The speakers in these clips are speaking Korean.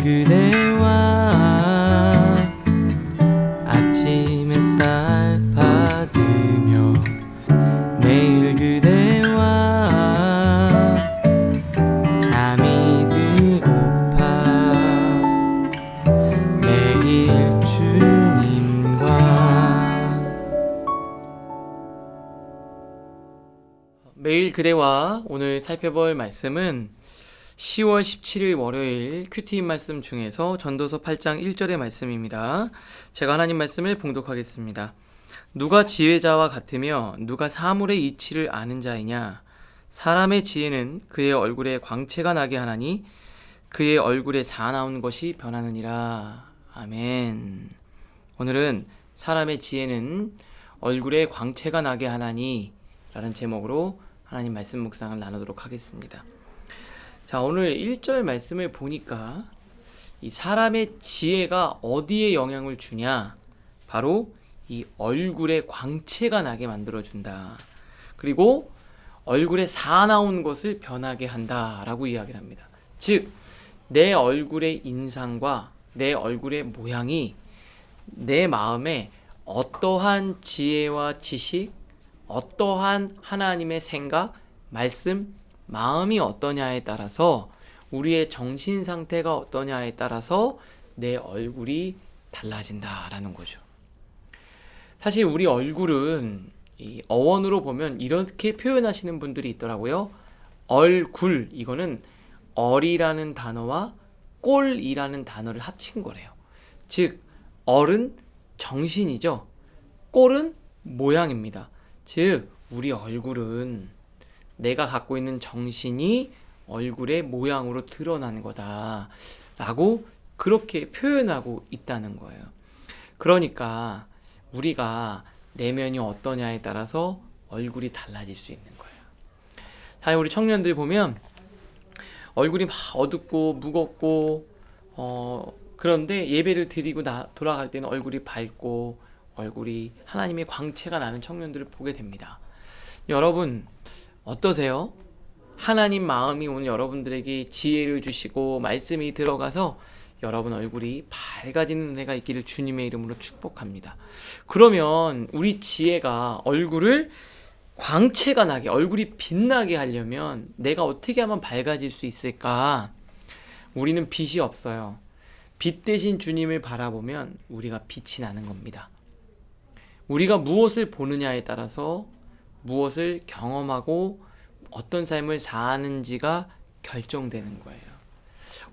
그대와 아침 햇살 받으며 매일 그대와 잠이 들고파 매일 주님과 매일 그대와 오늘 살펴볼 말씀은 10월 17일 월요일 큐티인 말씀 중에서 전도서 8장 1절의 말씀입니다. 제가 하나님 말씀을 봉독하겠습니다. 누가 지혜자와 같으며 누가 사물의 이치를 아는 자이냐? 사람의 지혜는 그의 얼굴에 광채가 나게 하나니 그의 얼굴에 사나운 것이 변하느니라. 아멘. 오늘은 사람의 지혜는 얼굴에 광채가 나게 하나니 라는 제목으로 하나님 말씀 묵상을 나누도록 하겠습니다. 자, 오늘 1절 말씀을 보니까 이 사람의 지혜가 어디에 영향을 주냐? 바로 이 얼굴에 광채가 나게 만들어준다. 그리고 얼굴에 사나운 것을 변하게 한다라고 이야기를 합니다. 즉, 내 얼굴의 인상과 내 얼굴의 모양이 내 마음에 어떠한 지혜와 지식, 어떠한 하나님의 생각, 말씀, 마음이 어떠냐에 따라서 우리의 정신 상태가 어떠냐에 따라서 내 얼굴이 달라진다라는 거죠. 사실 우리 얼굴은 이 어원으로 보면 이렇게 표현하시는 분들이 있더라고요. 얼굴, 이거는 얼이라는 단어와 꼴이라는 단어를 합친 거래요. 즉, 얼은 정신이죠. 꼴은 모양입니다. 즉, 우리 얼굴은 내가 갖고 있는 정신이 얼굴의 모양으로 드러나는 거다라고 그렇게 표현하고 있다는 거예요. 그러니까 우리가 내면이 어떠냐에 따라서 얼굴이 달라질 수 있는 거예요. 사실 우리 청년들 보면 얼굴이 막 어둡고 무겁고 그런데 예배를 드리고 돌아갈 때는 얼굴이 밝고 얼굴이 하나님의 광채가 나는 청년들을 보게 됩니다. 여러분 어떠세요? 하나님 마음이 오늘 여러분들에게 지혜를 주시고 말씀이 들어가서 여러분 얼굴이 밝아지는 은혜가 있기를 주님의 이름으로 축복합니다. 그러면 우리 지혜가 얼굴을 광채가 나게, 얼굴이 빛나게 하려면 내가 어떻게 하면 밝아질 수 있을까? 우리는 빛이 없어요. 빛 대신 주님을 바라보면 우리가 빛이 나는 겁니다. 우리가 무엇을 보느냐에 따라서 무엇을 경험하고 어떤 삶을 사는지가 결정되는 거예요.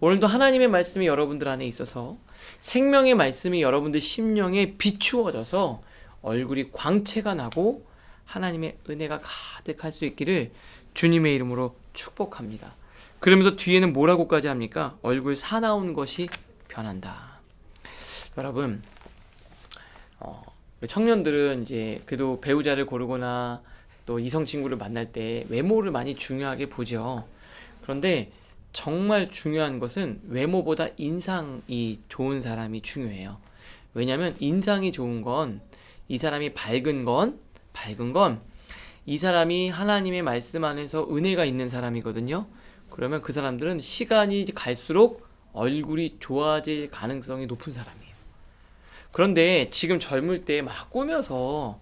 오늘도 하나님의 말씀이 여러분들 안에 있어서 생명의 말씀이 여러분들 심령에 비추어져서 얼굴이 광채가 나고 하나님의 은혜가 가득할 수 있기를 주님의 이름으로 축복합니다. 그러면서 뒤에는 뭐라고까지 합니까? 얼굴 사나운 것이 변한다. 여러분, 청년들은 이제 그래도 배우자를 고르거나 또 이성 친구를 만날 때 외모를 많이 중요하게 보죠. 그런데 정말 중요한 것은 외모보다 인상이 좋은 사람이 중요해요. 왜냐하면 인상이 좋은 건 이 사람이 밝은 건 이 사람이 하나님의 말씀 안에서 은혜가 있는 사람이거든요. 그러면 그 사람들은 시간이 갈수록 얼굴이 좋아질 가능성이 높은 사람이에요. 그런데 지금 젊을 때 막 꾸며서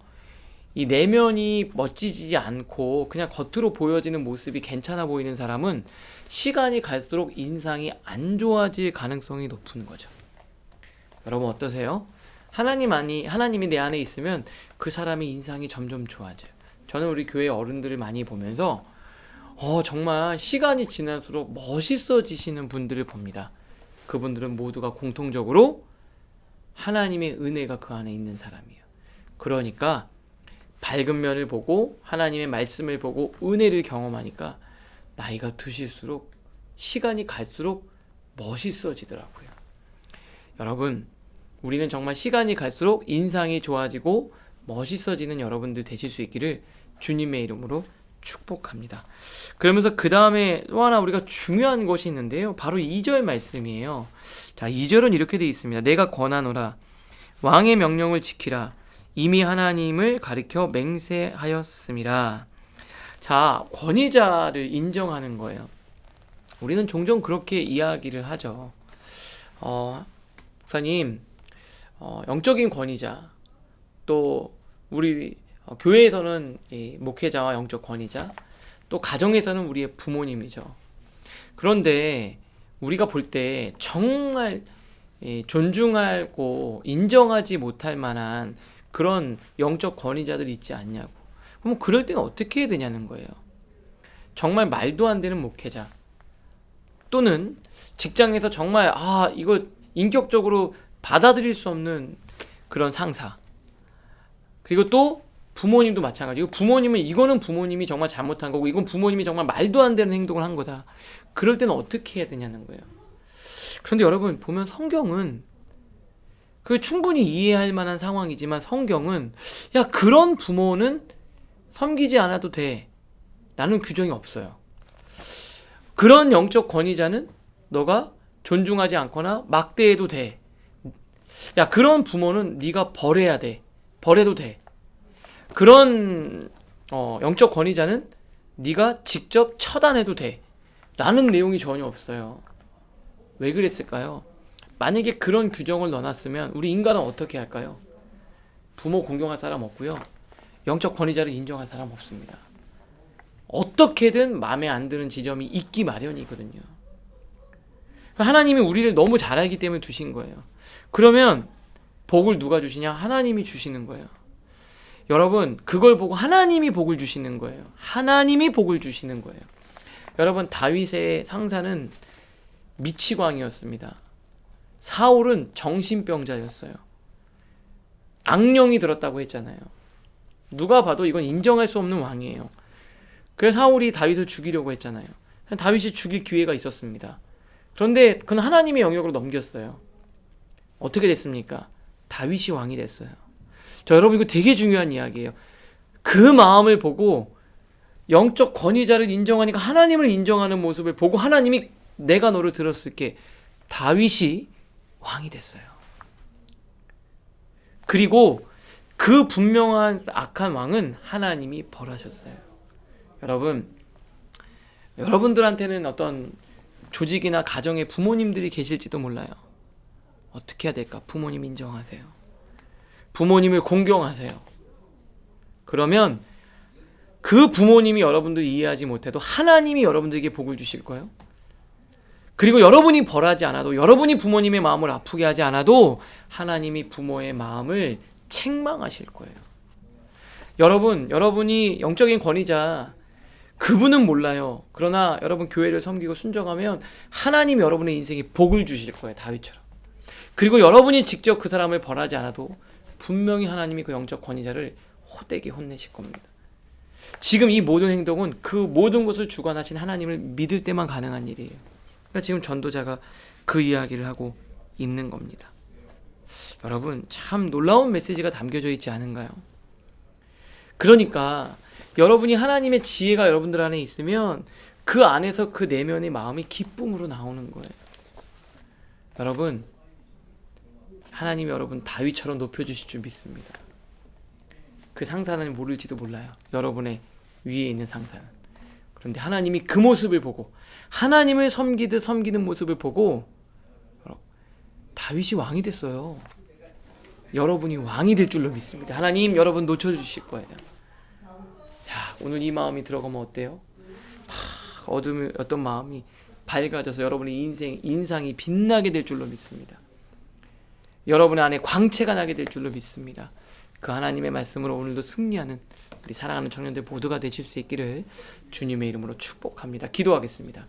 이 내면이 멋지지 않고 그냥 겉으로 보여지는 모습이 괜찮아 보이는 사람은 시간이 갈수록 인상이 안 좋아질 가능성이 높은 거죠. 여러분 어떠세요? 하나님이 내 안에 있으면 그 사람의 인상이 점점 좋아져요. 저는 우리 교회 어른들을 많이 보면서 정말 시간이 지날수록 멋있어지시는 분들을 봅니다. 그분들은 모두가 공통적으로 하나님의 은혜가 그 안에 있는 사람이에요. 그러니까 밝은 면을 보고 하나님의 말씀을 보고 은혜를 경험하니까 나이가 드실수록 시간이 갈수록 멋있어지더라고요. 여러분, 우리는 정말 시간이 갈수록 인상이 좋아지고 멋있어지는 여러분들 되실 수 있기를 주님의 이름으로 축복합니다. 그러면서 그 다음에 또 하나 우리가 중요한 것이 있는데요. 바로 2절 말씀이에요. 자, 2절은 이렇게 되어 있습니다. 내가 권하노라 왕의 명령을 지키라 이미 하나님을 가리켜 맹세하였음이라. 자, 권위자를 인정하는 거예요. 우리는 종종 그렇게 이야기를 하죠. 목사님, 영적인 권위자, 또 우리 교회에서는 이 목회자와 영적 권위자, 또 가정에서는 우리의 부모님이죠. 그런데 우리가 볼 때 정말 존중하고 인정하지 못할 만한 그런 영적 권위자들이 있지 않냐고. 그럼 그럴 때는 어떻게 해야 되냐는 거예요. 정말 말도 안 되는 목회자, 또는 직장에서 정말 이거 인격적으로 받아들일 수 없는 그런 상사, 그리고 또 부모님도 마찬가지고, 부모님은 이거는 부모님이 정말 잘못한 거고, 이건 부모님이 정말 말도 안 되는 행동을 한 거다. 그럴 때는 어떻게 해야 되냐는 거예요. 그런데 여러분 보면 성경은 그 충분히 이해할 만한 상황이지만, 성경은 야, 그런 부모는 섬기지 않아도 돼 라는 규정이 없어요. 그런 영적 권위자는 너가 존중하지 않거나 막대해도 돼. 야, 그런 부모는 네가 버려야 돼. 버려도 돼. 그런 영적 권위자는 네가 직접 처단해도 돼 라는 내용이 전혀 없어요. 왜 그랬을까요? 만약에 그런 규정을 넣어놨으면 우리 인간은 어떻게 할까요? 부모 공경할 사람 없고요, 영적 권위자를 인정할 사람 없습니다. 어떻게든 마음에 안 드는 지점이 있기 마련이거든요. 하나님이 우리를 너무 잘 알기 때문에 두신 거예요. 그러면 복을 누가 주시냐? 하나님이 주시는 거예요. 여러분, 그걸 보고 하나님이 복을 주시는 거예요. 하나님이 복을 주시는 거예요. 여러분, 다윗의 상사는 미치광이었습니다. 사울은 정신병자였어요. 악령이 들었다고 했잖아요. 누가 봐도 이건 인정할 수 없는 왕이에요. 그래서 사울이 다윗을 죽이려고 했잖아요. 다윗이 죽일 기회가 있었습니다. 그런데 그건 하나님의 영역으로 넘겼어요. 어떻게 됐습니까? 다윗이 왕이 됐어요. 자, 여러분, 이거 되게 중요한 이야기예요. 그 마음을 보고 영적 권위자를 인정하니까 하나님을 인정하는 모습을 보고 하나님이 내가 너를 들었을게, 다윗이 왕이 됐어요. 그리고 그 분명한 악한 왕은 하나님이 벌하셨어요. 여러분, 여러분들한테는 어떤 조직이나 가정에 부모님들이 계실지도 몰라요. 어떻게 해야 될까? 부모님 인정하세요. 부모님을 공경하세요. 그러면 그 부모님이 여러분들이 이해하지 못해도 하나님이 여러분들에게 복을 주실 거예요. 그리고 여러분이 벌하지 않아도, 여러분이 부모님의 마음을 아프게 하지 않아도 하나님이 부모의 마음을 책망하실 거예요. 여러분이 영적인 권위자, 그분은 몰라요. 그러나 여러분 교회를 섬기고 순종하면 하나님이 여러분의 인생에 복을 주실 거예요. 다윗처럼. 그리고 여러분이 직접 그 사람을 벌하지 않아도 분명히 하나님이 그 영적 권위자를 호되게 혼내실 겁니다. 지금 이 모든 행동은 그 모든 것을 주관하신 하나님을 믿을 때만 가능한 일이에요. 그러니까 지금 전도자가 그 이야기를 하고 있는 겁니다. 여러분, 참 놀라운 메시지가 담겨져 있지 않은가요? 그러니까 여러분이 하나님의 지혜가 여러분들 안에 있으면 그 안에서 그 내면의 마음이 기쁨으로 나오는 거예요. 여러분, 하나님이 여러분 다윗처럼 높여주실 줄 믿습니다. 그 상사는 모를지도 몰라요. 여러분의 위에 있는 상사는. 그런데 하나님이 그 모습을 보고, 하나님을 섬기듯 섬기는 모습을 보고 다윗이 왕이 됐어요. 여러분이 왕이 될 줄로 믿습니다. 하나님 여러분 놓쳐주실 거예요. 자, 오늘 이 마음이 들어가면 어때요? 어떤 마음이 밝아져서 여러분의 인상이 빛나게 될 줄로 믿습니다. 여러분의 안에 광채가 나게 될 줄로 믿습니다. 그 하나님의 말씀으로 오늘도 승리하는 우리 사랑하는 청년들 모두가 되실 수 있기를 주님의 이름으로 축복합니다. 기도하겠습니다.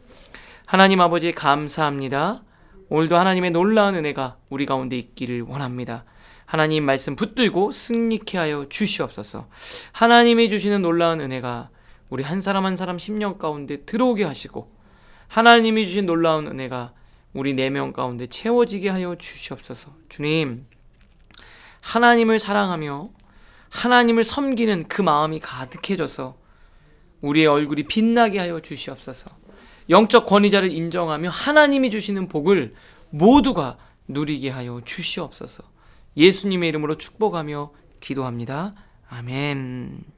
하나님 아버지, 감사합니다. 오늘도 하나님의 놀라운 은혜가 우리 가운데 있기를 원합니다. 하나님 말씀 붙들고 승리케 하여 주시옵소서. 하나님이 주시는 놀라운 은혜가 우리 한 사람 한 사람 심령 가운데 들어오게 하시고, 하나님이 주신 놀라운 은혜가 우리 내면 가운데 채워지게 하여 주시옵소서. 주님, 하나님을 사랑하며 하나님을 섬기는 그 마음이 가득해져서 우리의 얼굴이 빛나게 하여 주시옵소서. 영적 권위자를 인정하며 하나님이 주시는 복을 모두가 누리게 하여 주시옵소서. 예수님의 이름으로 축복하며 기도합니다. 아멘.